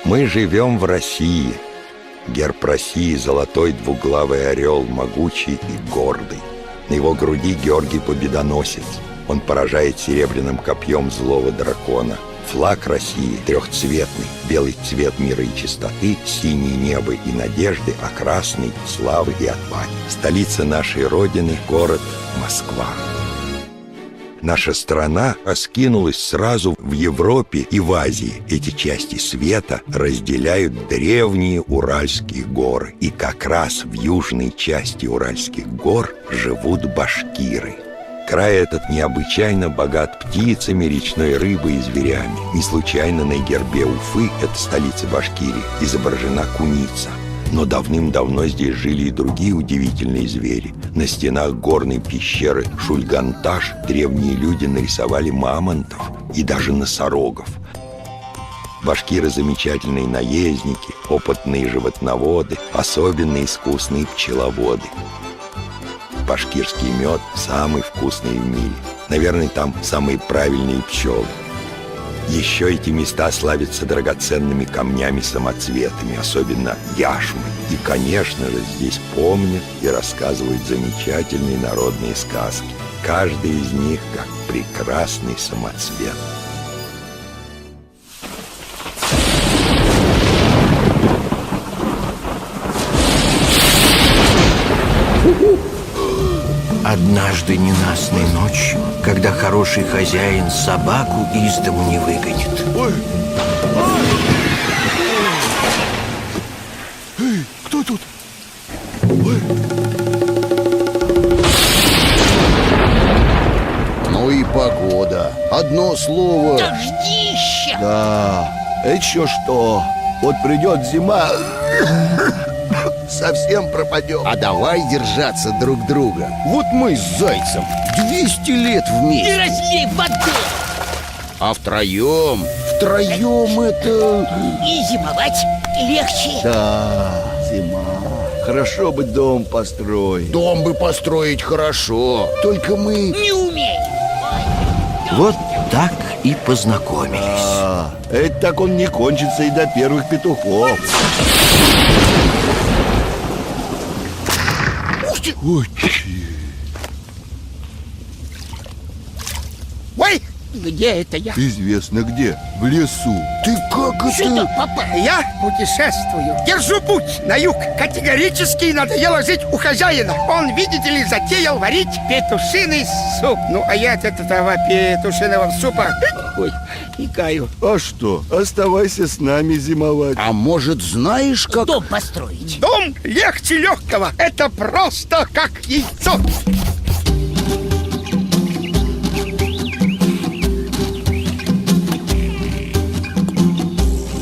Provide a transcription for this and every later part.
Мы живем в России. Герб России — золотой двуглавый орел, могучий и гордый. На его груди Георгий Победоносец. Он поражает серебряным копьем злого дракона. Флаг России трехцветный: белый цвет мира и чистоты, синее небо и надежды, а красный — славы и отваги. Столица нашей Родины — город Москва. Наша страна раскинулась сразу в Европе и в Азии. Эти части света разделяют древние Уральские горы. И как раз в южной части Уральских гор живут башкиры. Край этот необычайно богат птицами, речной рыбой и зверями. Не случайно на гербе Уфы, это столица Башкирии, изображена куница. Но давным-давно здесь жили и другие удивительные звери. На стенах горной пещеры Шульганташ древние люди нарисовали мамонтов и даже носорогов. Башкиры — замечательные наездники, опытные животноводы, особенно искусные пчеловоды. Башкирский мед самый вкусный в мире. Наверное, там самые правильные пчелы. Еще эти места славятся драгоценными камнями-самоцветами, особенно яшмой. И, конечно же, здесь помнят и рассказывают замечательные народные сказки. Каждый из них как прекрасный самоцвет. Однажды ненастной ночью, когда хороший хозяин собаку из дому не выгонит. Ой! Эй, кто тут? Ой! Ну и погода. Одно слово. Дождище! Да, еще что? Вот придет зима, совсем пропадем. А давай держаться друг друга. Вот мы с Зайцем 200 лет Не вместе. разлей воды! А втроем это... И зимовать легче. Да, зима. Хорошо бы дом построить. Дом бы построить хорошо. Только мы... Не умеем. Вот так и познакомились. Это так он не кончится и до первых петухов. Ой, Ой, где это я? известно где, в лесу. Ты как Сюда это... попал. Я путешествую, держу путь на юг. Категорически надоело жить у хозяина. Он, видите ли, затеял варить петушиный суп. Ну, а я от этого петушиного супа, ой, икаю. А что, оставайся с нами зимовать. А может, знаешь, как... Дом построить. Дом легче легкого. Это просто как яйцо.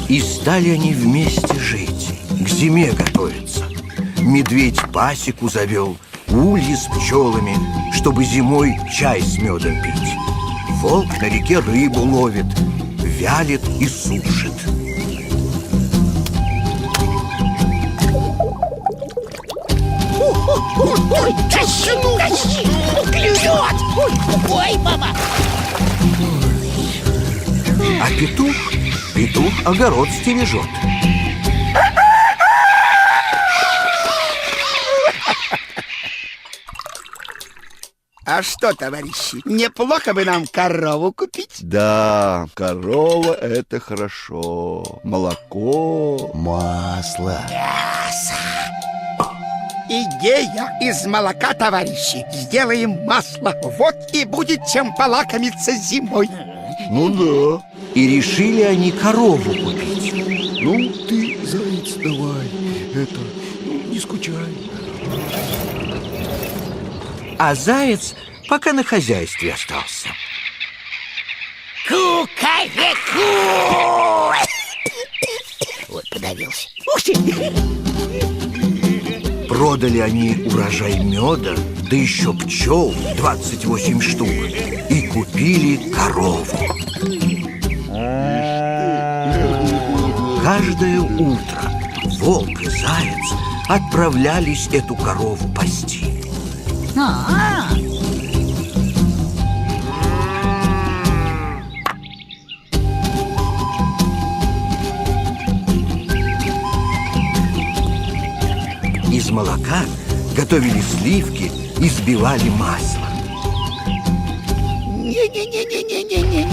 И стали они вместе жить, к зиме готовиться. Медведь пасеку завел, ульи с пчелами, чтобы зимой чай с медом пить. Волк на реке рыбу ловит, вялит и сушит. Ой, тащи, клюет! Ой, мама! А петух огород стережет. А что, товарищи, неплохо бы нам корову купить? Да, корова — это хорошо. Молоко, Масло. Идея из молока, товарищи. Сделаем масло. Вот и будет чем полакомиться зимой. ну да. И решили они корову купить. Ну, ты, заяц, давай, не скучай. А заяц пока на хозяйстве остался. Кукареку! Вот, подавился. Ух ты! Продали они урожай меда, да еще пчел 28 штук, и купили корову. Каждое утро волк и заяц отправлялись эту корову пасти. из молока готовили сливки и взбивали масло. Не-не-не-не-не-не-не.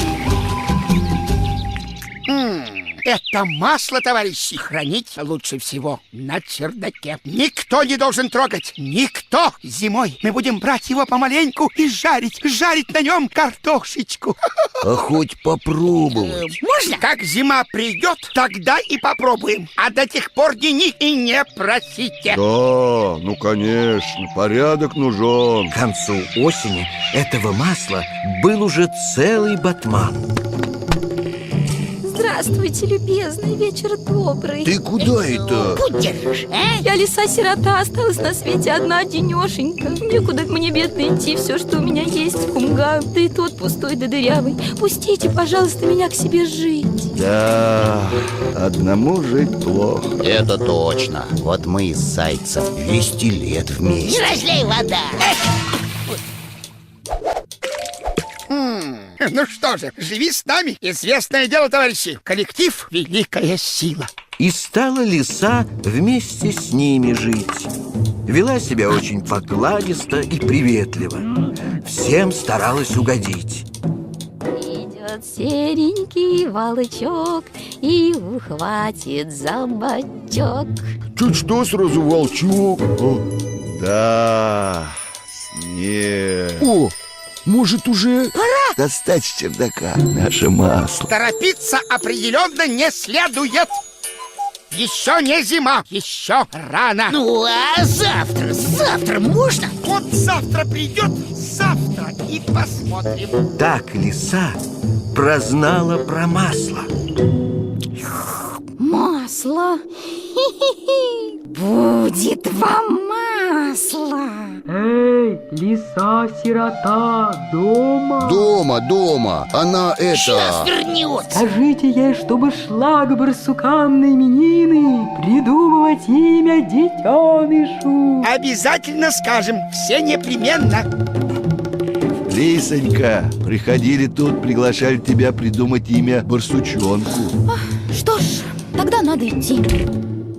Это масло, товарищи, хранить лучше всего на чердаке. Никто не должен трогать. Никто. Зимой мы будем брать его помаленьку и жарить на нем картошечку. А хоть попробовать. Можно? Как зима придет, тогда и попробуем. А до тех пор ни и не просите. Да, ну конечно, порядок нужен. К концу осени этого масла был уже целый батман. Здравствуйте, любезный, вечер добрый. Ты куда это? Путь держишь, а? Я лиса-сирота, осталась на свете одна-одинешенька. Некуда мне, бедно, идти, все, что у меня есть, в Кумгаю. Да и тот пустой да дырявый. Пустите, пожалуйста, меня к себе жить. Да, одному жить плохо. Это точно. Вот мы с Зайцем 200 лет Не вместе. разлей вода. Ну что же, живи с нами. Известное дело, товарищи. Коллектив — великая сила. И стала лиса вместе с ними жить. Вела себя очень покладисто и приветливо. Всем старалась угодить. Идет серенький волчок и ухватит за бочок. Чуть что сразу волчок. Да, снег. О, может уже достать с чердака наше масло. Торопиться определенно не следует. Еще не зима, еще рано. Ну, а завтра можно? Вот завтра придет, завтра и посмотрим. Так лиса прознала про масло. Масло? Будет вам масло. Эй, лиса-сирота, дома? Дома. Она Сейчас это... вернется. Скажите ей, чтобы шла к барсукам на именины придумывать имя детенышу. Обязательно скажем, все непременно. Лисонька, приходили тут, приглашали тебя придумать имя барсучонку. Что ж, тогда надо идти.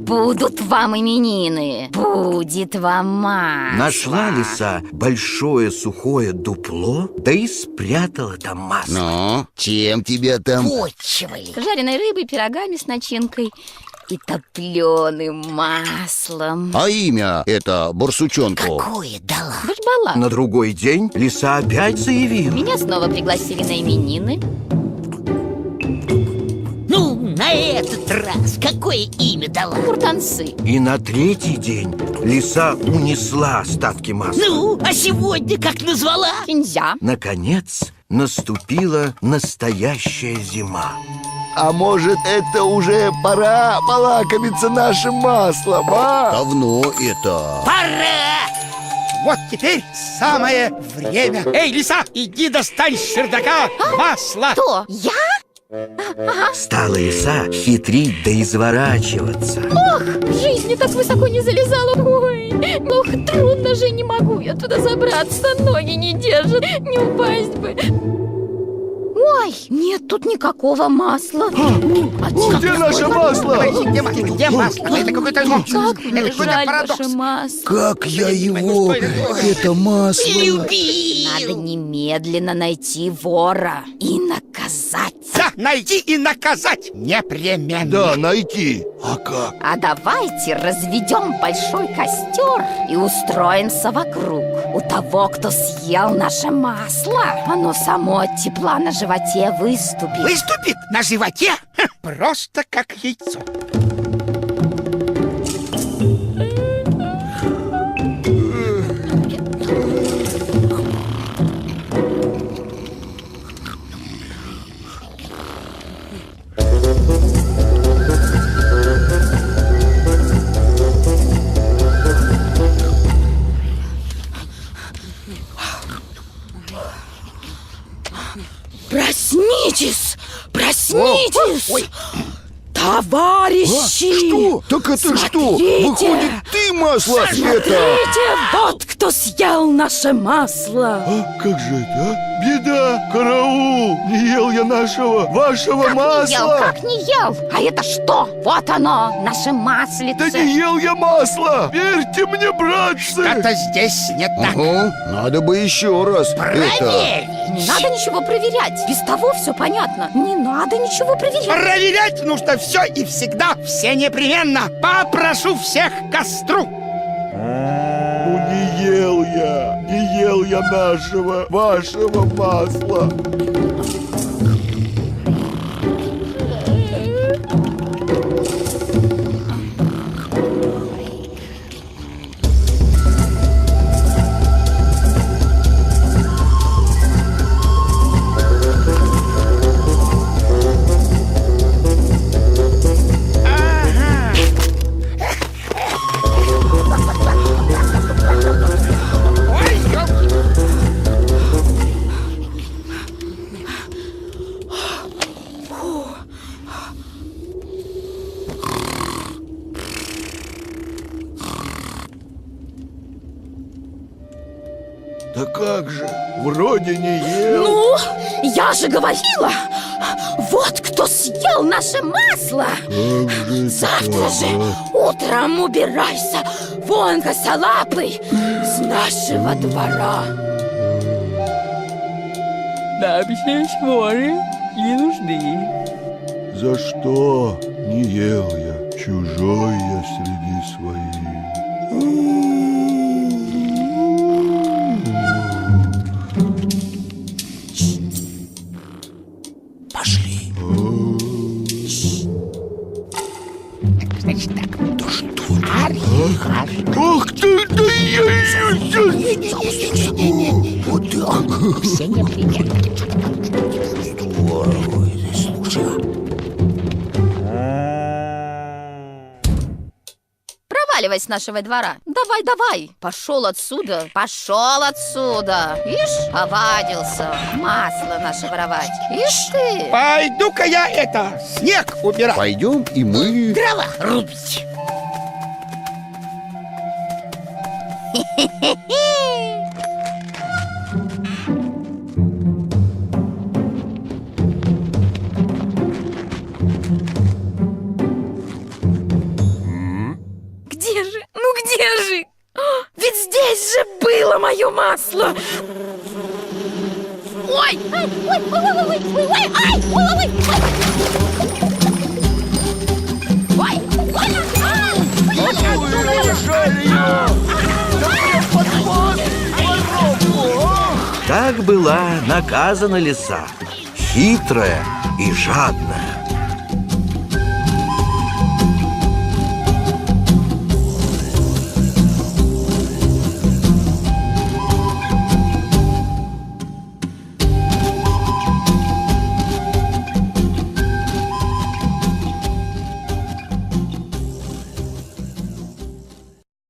Будут вам именины, будет вам масло. Нашла лиса большое сухое дупло, да и спрятала там масло. Ну, чем тебя там... Почивали. Жареной рыбой, пирогами с начинкой и топленым маслом. А имя это барсучонку? Какое дала? Башбала. На другой день лиса опять заявила. Меня снова пригласили на именины. Ну, на этот раз какое имя дала? Куртанцы. И на третий день лиса унесла остатки масла. Ну, а сегодня как назвала? Кинзя. Наконец наступила настоящая зима. А может, это уже пора полакомиться нашим маслом, а? Давно это... Пора! Вот теперь самое время. Эй, лиса, иди достань с чердака масло. Кто? Я? Стала лиса хитрить да изворачиваться. Ох, в жизни так высоко не залезала. Ой, ох, трудно же, не могу я туда забраться. Ноги не держат, не упасть бы. Ой, нет тут никакого масла. Где наше масло? Товарищи, где масло? Где масло? Это какой-то Как мне это какой-то жаль парадокс. ваше масло. Как я его... Это масло... Любил! Надо немедленно найти вора и наказать. Да, найти и наказать непременно. Да, найти. А как? А давайте разведем большой костер и устроимся вокруг. У того, кто съел наше масло, оно само от тепла на животе выступит. Выступит на животе? Ха, просто как яйцо. Проснитесь! Проснитесь! Ой. Товарищи! Что? Так это что? Смотрите! Выходит, ты масло это... Смотрите, вот кто кто съел наше масло? А как же это, а? Беда! Караул! Не ел я вашего масла! Как не ел? А это что? Вот оно, наше маслице. Да не ел я масла! Верьте мне, братцы! Что-то здесь не так. Ага, надо бы еще раз. Проверь. Не надо ничего проверять. Без того все понятно. Не надо ничего проверять. Проверять нужно все и всегда, все непременно. Попрошу всех к костру. Ну не ел я вашего масла. Ой, ёлки. Да как же, вроде не ел. Ну, я же говорила. Вот кто съел наше масло. Как же Завтра же утром убирайся вон косолапый с нашего двора. Нам здесь воры не нужны. За что не ел я? Чужой я среди своих. Пошли. Значит так. Ах ты, да я ее сейчас... Вот так. Все непременно. Здорово это слушай. Проваливай с нашего двора. Давай, давай. Пошел отсюда. Пошел отсюда. Ишь, повадился. Масло наше воровать. Ишь ты. Пойду-ка я снег убирать. Пойдем и мы. Дрова рубить. Где же? Ну где же? Ведь здесь же было мое масло. Ой! Ай, ой, ой, ой, ой, ой, ой, ай, ой, ой, ой, Так была наказана лиса, хитрая и жадная.